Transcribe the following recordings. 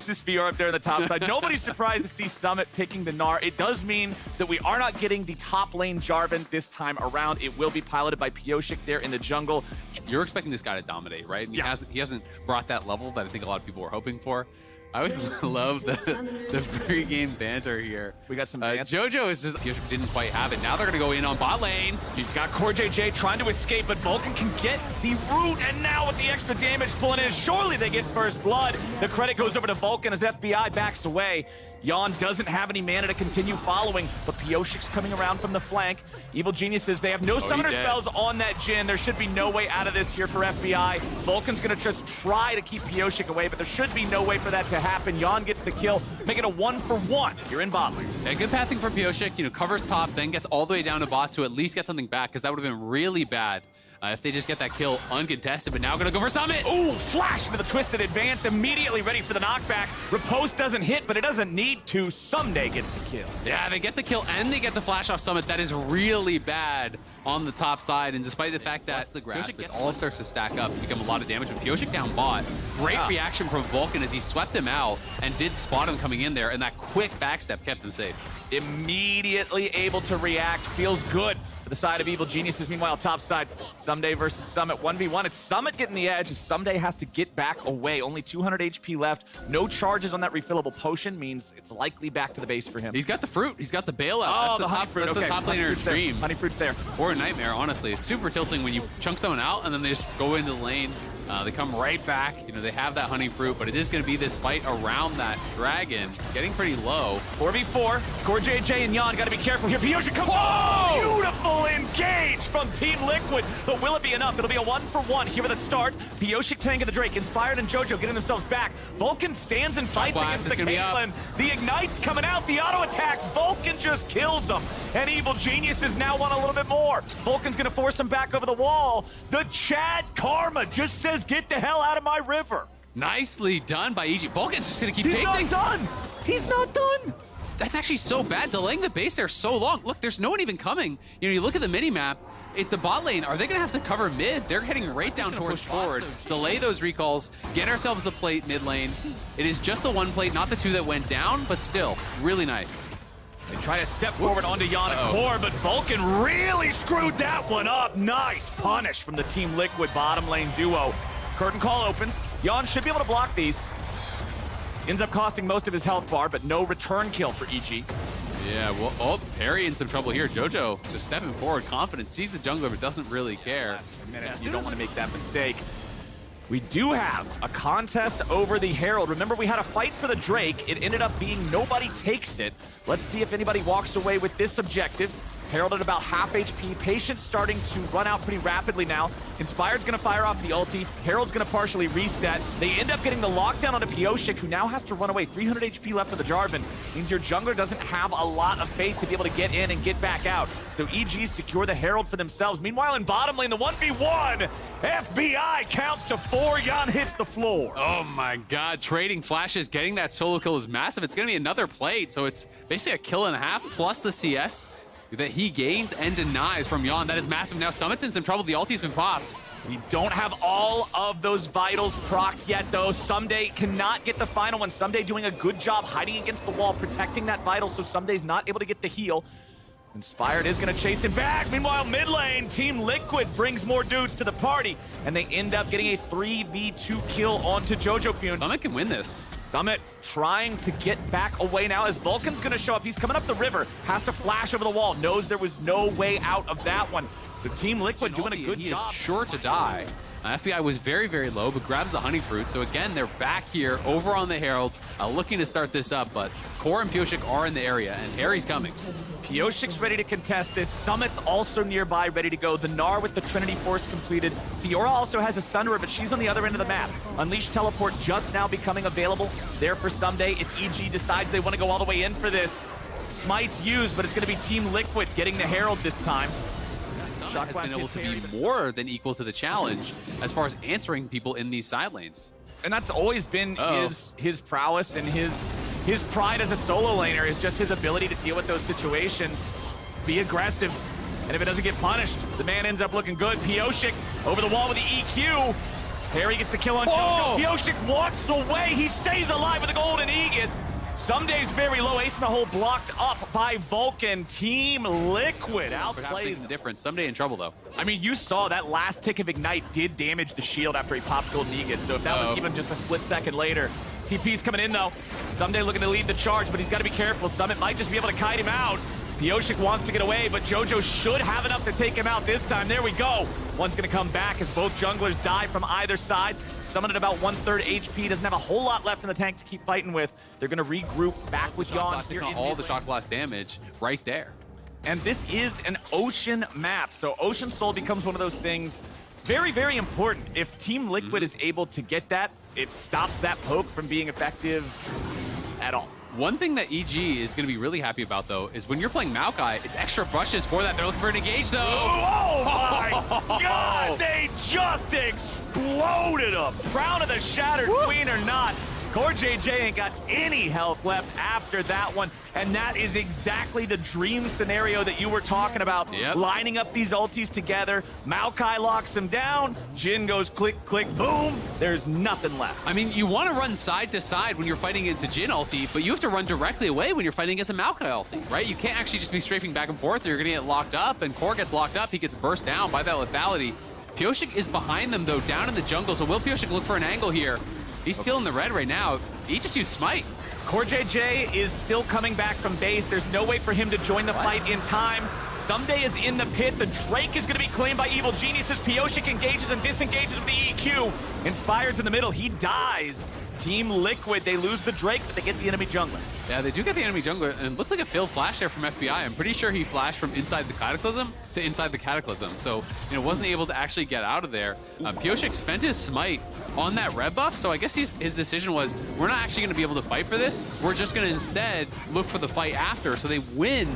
versus Fiora up there on the top side. Nobody's surprised to see Summit picking the Gnar. It does mean that we are not getting the top lane Jarvan this time around. It will be piloted by Pyosik there in the jungle. You're expecting this guy to dominate, right? And he hasn't brought that level that I think a lot of people were hoping for. I always love the pre-game banter here. We got some banter. Jojo is just didn't quite have it. Now they're going to go in on bot lane. He's got CoreJJ trying to escape, but Vulcan can get the root, and now with the extra damage pulling in, surely they get first blood. The credit goes over to Vulcan as FBI backs away. Yeon doesn't have any mana to continue following, but Pyosik's coming around from the flank. Evil Geniuses, they have no summoner spells on that Jhin. There should be no way out of this here for FBI. Vulcan's gonna just try to keep Pyosik away, but there should be no way for that to happen. Yeon gets the kill, making a 1-for-1 here in bot lane. Yeah, good pathing for Pyosik, covers top, then gets all the way down to bot to at least get something back, because that would have been really bad. If they just get that kill uncontested, but now gonna go for Summit. Ooh, flash into the twisted advance, immediately ready for the knockback. Riposte doesn't hit, but it doesn't need to. Ssumday gets the kill. Yeah, they get the kill and they get the flash off Summit. That is really bad on the top side, and despite the fact that the grasp, it all starts to stack up and become a lot of damage with Pyosik down bot. Great reaction from Vulcan as he swept him out and did spot him coming in there, and that quick backstep kept him safe. Immediately able to react, feels good. The side of Evil Geniuses. Meanwhile, top side, Ssumday versus Summit 1v1. It's Summit getting the edge as Ssumday has to get back away. Only 200 HP left. No charges on that refillable potion means it's likely back to the base for him. He's got the fruit. He's got the bailout. Oh, that's the honey fruit. That's the top laner's dream. Honey fruit's there. Or a nightmare, honestly. It's super tilting when you chunk someone out and then they just go into the lane. They come right back. They have that honey fruit, but it is going to be this fight around that dragon. Getting pretty low. 4v4. CoreJJ and Yeon got to be careful here. Pyosik comes Whoa! Beautiful engage from Team Liquid. But will it be enough? It'll be a 1-for-1 here at the start. Pyosik tanking the Drake. Inspired and Jojo getting themselves back. Vulcan stands and fights against the Caitlyn. The Ignite's coming out. The auto attacks. Vulcan just kills them. And Evil Geniuses now want a little bit more. Vulcan's going to force him back over the wall. The Chad Karma just says, get the hell out of my river. Nicely done by EG. Vulcan's just going to keep chasing. He's not done. He's not done. That's actually so bad, delaying the base there so long. Look, there's no one even coming. You look at the mini-map, at the bot lane, are they going to have to cover mid? They're heading right down towards forward. Delay those recalls, get ourselves the plate mid lane. It is just the one plate, not the two that went down, but still, really nice. They try to step forward onto Yeon and Core, but Vulcan really screwed that one up. Nice punish from the Team Liquid bottom lane duo. Curtain call opens. Yeon should be able to block these. Ends up costing most of his health bar, but no return kill for EG. Yeah, well, Haeri in some trouble here. Jojo just stepping forward, confident, sees the jungler, but doesn't really care. You don't want to make that mistake. We do have a contest over the Herald. Remember, we had a fight for the Drake. It ended up being nobody takes it. Let's see if anybody walks away with this objective. Herald at about half HP. Patience starting to run out pretty rapidly now. Inspired's going to fire off the ulti. Herald's going to partially reset. They end up getting the lockdown onto Pyosik, who now has to run away. 300 HP left for the Jarvan. Means your jungler doesn't have a lot of faith to be able to get in and get back out. So EG secure the Herald for themselves. Meanwhile, in bottom lane, the 1v1. FBI counts to 4. Yeon hits the floor. Oh my god, trading flashes, getting that solo kill is massive. It's going to be another plate, so it's basically a kill and a half plus the CS that he gains and denies from Yeon. That is massive. Now Summit's in some trouble. The ulti's been popped. We don't have all of those vitals procced yet, though. Ssumday cannot get the final one. Ssumday doing a good job hiding against the wall, protecting that vital, so Ssumday's not able to get the heal. Inspired is going to chase him back. Meanwhile, mid lane, Team Liquid brings more dudes to the party, and they end up getting a 3v2 kill onto Jojopyun. Summit can win this. Summit trying to get back away now as Vulcan's going to show up. He's coming up the river, has to flash over the wall, knows there was no way out of that one. So Team Liquid doing a good job. He is sure to die. FBI was very, very low, but grabs the honey fruit. So again, they're back here over on the Herald, looking to start this up, but Core and Pyosik are in the area, and Haeri's coming. Pyosik's ready to contest this. Summit's also nearby, ready to go. The Gnar with the Trinity Force completed. Fiora also has a Sunderer, but she's on the other end of the map. Unleashed Teleport just now becoming available there for Ssumday if EG decides they want to go all the way in for this. Smite's used, but it's going to be Team Liquid getting the Herald this time. Summit has been able to be more than equal to the challenge as far as answering people in these side lanes. And that's always been his prowess and his pride as a solo laner is just his ability to deal with those situations, be aggressive, and if it doesn't get punished, the man ends up looking good. Pyosik over the wall with the EQ. Haeri gets the kill on Jojo. Pyosik walks away. He stays alive with the golden Aegis. Ssumday's very low. Ace in the hole blocked up by Vulcan. Team Liquid outplays the difference. Ssumday in trouble, though. I mean, you saw that last tick of Ignite did damage the shield after he popped golden Aegis. So if that was even just a split second later. TP's coming in, though. Ssumday looking to lead the charge, but he's got to be careful. Summit might just be able to kite him out. Pyosik wants to get away, but Jojo should have enough to take him out this time. There we go. One's going to come back as both junglers die from either side. Summon at about 1/3 HP, doesn't have a whole lot left in the tank to keep fighting with. They're going to regroup back with Yeon here in all the shock blast damage right there. And this is an ocean map, so Ocean Soul becomes one of those things very, very important. If Team Liquid is able to get that, it stops that poke from being effective at all. One thing that EG is going to be really happy about, though, is when you're playing Maokai, it's extra brushes for that. They're looking for an engage, though. Oh, my God! They just exploded him. Proud of the Shattered Queen or not, CoreJJ ain't got any health left after that one. And that is exactly the dream scenario that you were talking about. Yep. Lining up these ultis together. Maokai locks him down. Jhin goes click, click, boom. There's nothing left. I mean, you want to run side to side when you're fighting against a Jhin ulti, but you have to run directly away when you're fighting against a Maokai ulti, right? You can't actually just be strafing back and forth or you're going to get locked up, and Core gets locked up. He gets burst down by that lethality. Pyosik is behind them, though, down in the jungle, so will Pyosik look for an angle here? He's still in the red right now. He just used Smite. CoreJJ is still coming back from base. There's no way for him to join the fight in time. Ssumday is in the pit. The Drake is going to be claimed by Evil Geniuses. Pyosik engages and disengages with the EQ. Inspired's in the middle. He dies. Team Liquid, they lose the Drake, but they get the enemy jungler. Yeah, they do get the enemy jungler, and it looked like a failed flash there from FBI. I'm pretty sure he flashed from inside the Cataclysm to inside the Cataclysm, so, you know, wasn't able to actually get out of there. Pyosik spent his smite on that red buff, so I guess his decision was, we're not actually going to be able to fight for this. We're just going to instead look for the fight after, so they win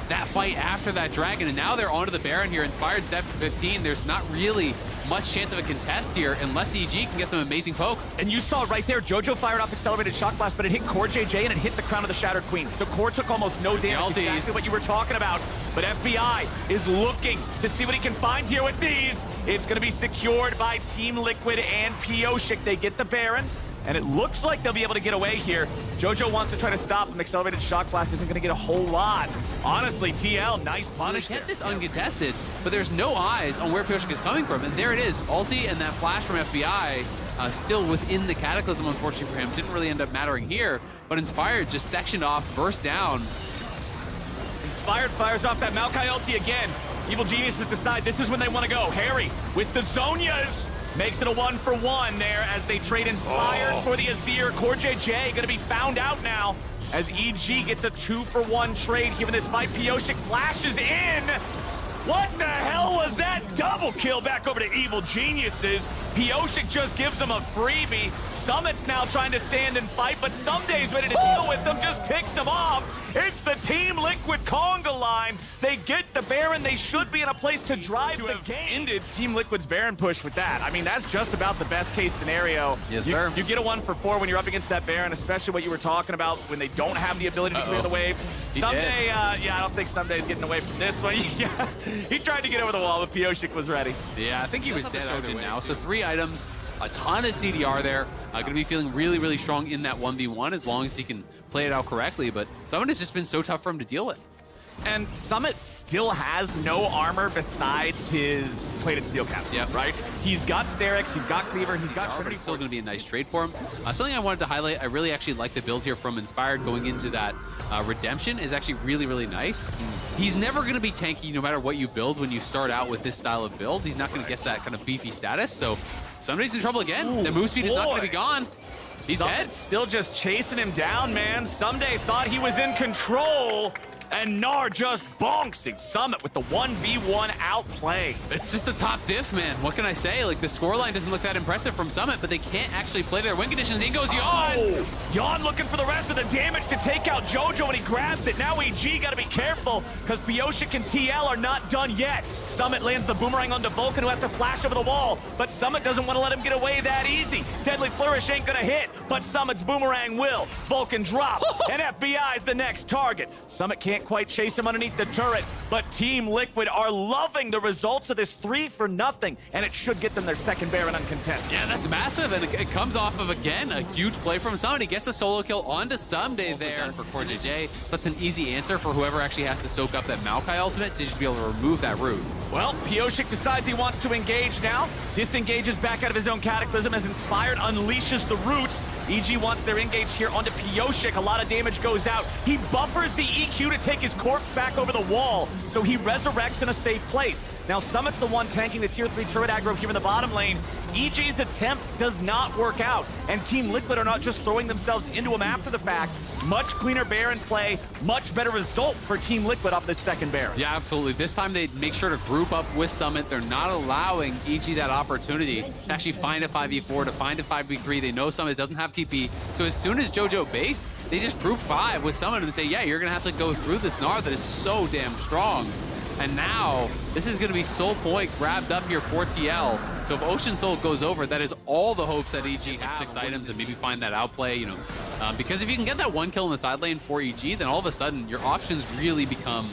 that fight after that dragon, and now they're onto the Baron here. Inspired's dead for 15. There's not really much chance of a contest here unless EG can get some amazing poke. And you saw right there, Jojo fired off Accelerated Shock Blast, but it hit CoreJJ and it hit the crown of the Shattered Queen. So Core took almost no damage, exactly what you were talking about. But FBI is looking to see what he can find here with these. It's going to be secured by Team Liquid and Pyosik. They get the Baron, and it looks like they'll be able to get away here. Jojo wants to try to stop him. Accelerated Shock Blast isn't going to get a whole lot. Honestly, TL, nice punish. They kept this uncontested, but there's no eyes on where Pyosik is coming from. And there it is, ulti and that flash from FBI still within the Cataclysm, unfortunately for him. Didn't really end up mattering here, but Inspired just sectioned off, burst down. Inspired fires off that Maokai ulti again. Evil Geniuses decide this is when they want to go. Haeri with the Zonias. Makes it a 1-for-1 there as they trade Inspired for the Azir. CoreJJ going to be found out now as EG gets a 2-for-1 trade here in this fight. Pyosik flashes in. What the hell was that? Double kill back over to Evil Geniuses. Pyosik just gives them a freebie. Summit's now trying to stand and fight, but Ssumday's ready to deal with them, just picks them off. It's the Team Liquid conga line. They get the Baron. They should be in a place to drive the game. Ended Team Liquid's Baron push with that. I mean, that's just about the best case scenario. Yes, sir. You get a 1-for-4 when you're up against that Baron, especially what you were talking about when they don't have the ability to clear the wave. Ssumday, yeah, I don't think Ssumday's getting away from this one. Yeah, he tried to get over the wall, but Pyosik was ready. Yeah, I think he was dead either way now. So 3 items, a ton of CDR there. Going to be feeling really, really strong in that 1v1 as long as he can play it out correctly. But Summit has just been so tough for him to deal with. And Summit still has no armor besides his plated steel cap, right? He's got Sterix, he's got Cleaver, he's got Trinity. Still going to be a nice trade for him. Something I wanted to highlight, I really actually like the build here from Inspired going into that Redemption is actually really, really nice. He's never going to be tanky no matter what you build when you start out with this style of build. He's not going to get that kind of beefy status. So somebody's in trouble again. Ooh, the move speed is not going to be gone. He's dead. Still just chasing him down, man. Ssumday thought he was in control. And Gnar just bonksing Summit with the 1v1 outplay. It's just the top diff, man. What can I say? Like, the scoreline doesn't look that impressive from Summit, but they can't actually play their win conditions. In goes Yeon! Oh, Yeon looking for the rest of the damage to take out Jojo, and he grabs it. Now EG got to be careful, because Pyosik and TL are not done yet. Summit lands the boomerang onto Vulcan, who has to flash over the wall, but Summit doesn't want to let him get away that easy. Deadly Flourish ain't gonna hit, but Summit's boomerang will. Vulcan drop, and FBI's the next target. Summit can't can't quite chase him underneath the turret, but Team Liquid are loving the results of this 3-0, and it should get them their second Baron uncontested. Yeah, that's massive, and it comes off of, again, a huge play from Ssumday. He gets a solo kill onto Ssumday there for CoreJJ. So that's an easy answer for whoever actually has to soak up that Maokai ultimate to just be able to remove that root. Well, Pyosik decides he wants to engage now. Disengages back out of his own Cataclysm as Inspired unleashes the roots. EG wants their engage here onto Pyosik. A lot of damage goes out. He buffers the EQ to take his corpse back over the wall, so he resurrects in a safe place. Now, Summit's the one tanking the tier 3 turret aggro here in the bottom lane. EG's attempt does not work out, and Team Liquid are not just throwing themselves into him after the fact. Much cleaner Baron play, much better result for Team Liquid off this second Baron. Yeah, absolutely. This time they make sure to group up with Summit. They're not allowing EG that opportunity to actually find a 5v4, to find a 5v3. They know Summit doesn't have TP, so as soon as Jojo base, they just group 5 with Summit and say, yeah, you're going to have to go through this Gnar that is so damn strong. And now, this is going to be Soul Point grabbed up here for TL. So if Ocean Soul goes over, that is all the hopes that EG have 6 items and maybe find that outplay, you know. Because if you can get that 1 kill in the side lane for EG, then all of a sudden your options really become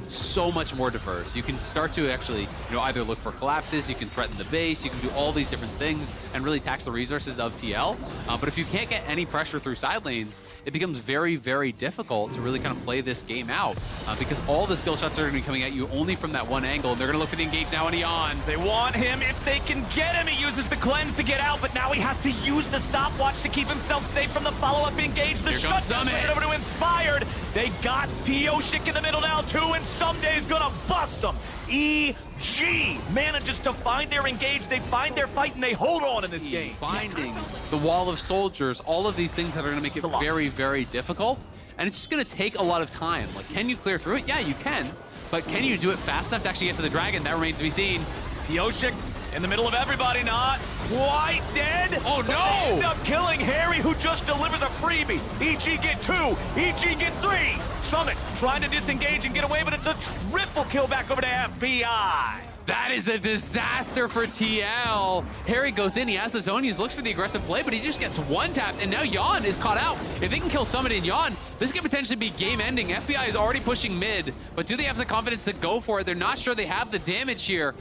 so much more diverse. You can start to actually, you know, either look for collapses, you can threaten the base, you can do all these different things and really tax the resources of TL. But if you can't get any pressure through side lanes, it becomes very, very difficult to really kind of play this game out because all the skill shots are going to be coming at you only from that one angle, and they're going to look for the engage now on Yeon. They want him. If they can get him, he uses the cleanse to get out, but now he has to use the stopwatch to keep himself safe from the follow-up engage. The shutdown over to Inspired. They got Pyosik in the middle now too, and Ssumday's gonna bust them. EG manages to find their engage, they find their fight, and they hold on in this game. Finding the wall of soldiers, all of these things that are gonna make it very, very difficult, and it's just gonna take a lot of time. Like, can you clear through it? Yeah, you can, but can you do it fast enough to actually get to the dragon? That remains to be seen. Pyosik in the middle of everybody, not quite dead. Oh no! They end up killing Haeri, who just delivers a freebie. EG get 2, EG get 3. Summit trying to disengage and get away, but it's a triple kill back over to FBI. That is a disaster for TL. Haeri goes in, he has his own, he looks for the aggressive play, but he just gets one tapped, and now Yeon is caught out. If they can kill Summit and Yeon, this could potentially be game-ending. FBI is already pushing mid, but do they have the confidence to go for it? They're not sure they have the damage here.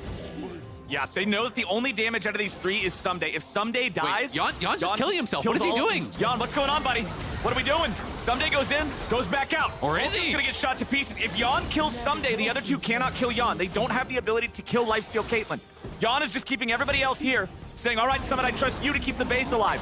Yeah, they know that the only damage out of these 3 is Ssumday. If Ssumday dies... Wait, Yeon's just killing himself. What is he doing? Yeon, what's going on, buddy? What are we doing? Ssumday goes in, goes back out. Or is he? He's gonna get shot to pieces. If Yeon kills Ssumday, the other 2 cannot kill Yeon. They don't have the ability to kill lifesteal Caitlyn. Yeon is just keeping everybody else here, saying, all right, Summit, I trust you to keep the base alive.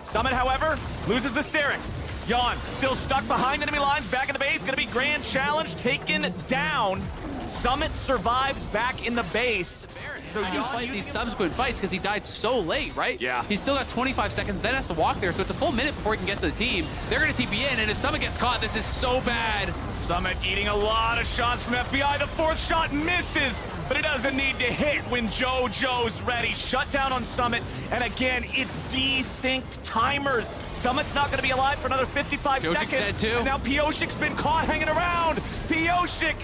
Summit, however, loses the Sterix. Yeon still stuck behind enemy lines, back in the base, gonna be grand challenge, taken down. Summit survives back in the base. So Yeon fight these subsequent fights because he died so late, right? Yeah. He's still got 25 seconds, then has to walk there, so it's a full minute before he can get to the team. They're gonna TP in, and if Summit gets caught, this is so bad. Summit eating a lot of shots from FBI. The 4th shot misses, but it doesn't need to hit when Jojo's ready. Shut down on Summit, and again, it's desynced timers. Summit's not gonna be alive for another 55 Pyosik's seconds. dead too. And now Pyosik's been caught hanging around. Pyosik!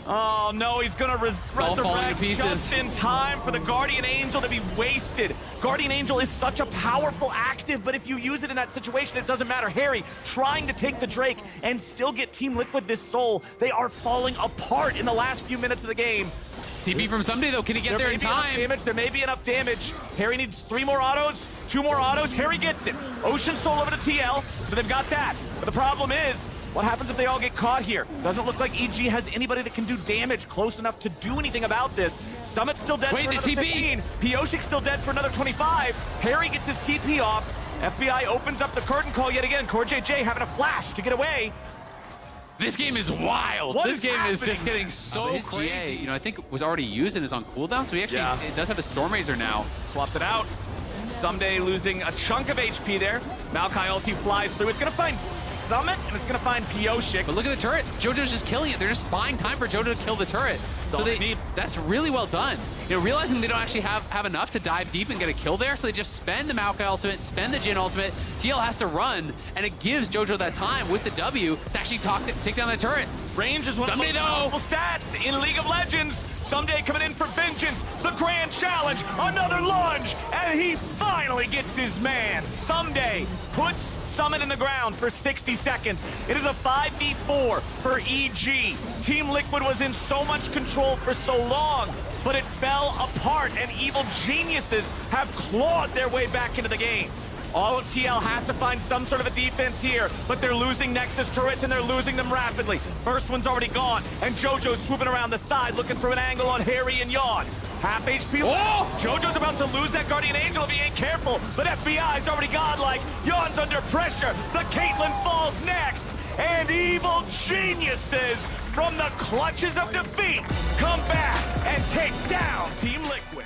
Oh no, he's gonna resurrect just in time for the Guardian Angel to be wasted. Guardian Angel is such a powerful active, but if you use it in that situation, it doesn't matter. Haeri trying to take the Drake and still get Team Liquid this soul. They are falling apart in the last few minutes of the game. TP from Ssumday though, can he get there in time? There may be enough damage. Haeri needs 3 more autos, 2 more autos. Haeri gets it. Ocean Soul over to TL, so they've got that. But the problem is, what happens if they all get caught here? Doesn't look like EG has anybody that can do damage close enough to do anything about this. Summit's still dead for another 15. Pyosik's still dead for another 25. Haeri gets his TP off. FBI opens up the curtain call yet again. CoreJJ having a flash to get away. This game is wild. This game is just getting so crazy. GA, you know, I think was already used and is on cooldown, so he actually it does have a Storm Razor now. Swapped it out. Ssumday losing a chunk of HP there. Maokai ulti flies through. It's gonna find Summit, and it's gonna find Pyosik. But look at the turret. Jojo's just killing it. They're just buying time for Jojo to kill the turret. So that's really well done. You know, realizing they don't actually have enough to dive deep and get a kill there, so they just spend the Maokai ultimate, spend the Jhin ultimate. TL has to run, and it gives Jojo that time with the W to actually take down the turret. Range is one of the most powerful stats in League of Legends. Ssumday coming in for vengeance. The grand challenge, another lunge, and he finally gets his man. Ssumday puts summon in the ground for 60 seconds. It is a 5v4 for EG. Team Liquid was in so much control for so long, but it fell apart, and evil geniuses have clawed their way back into the game. All of TL has to find some sort of a defense here, but they're losing Nexus turrets and they're losing them rapidly. First one's already gone, and Jojo's swooping around the side looking for an angle on Haeri and Yeon. Half HP left. Jojo's about to lose that Guardian Angel if he ain't careful, but FBI's already godlike. Yeon's under pressure. The Caitlyn falls next, and evil geniuses from the clutches of defeat come back and take down Team Liquid.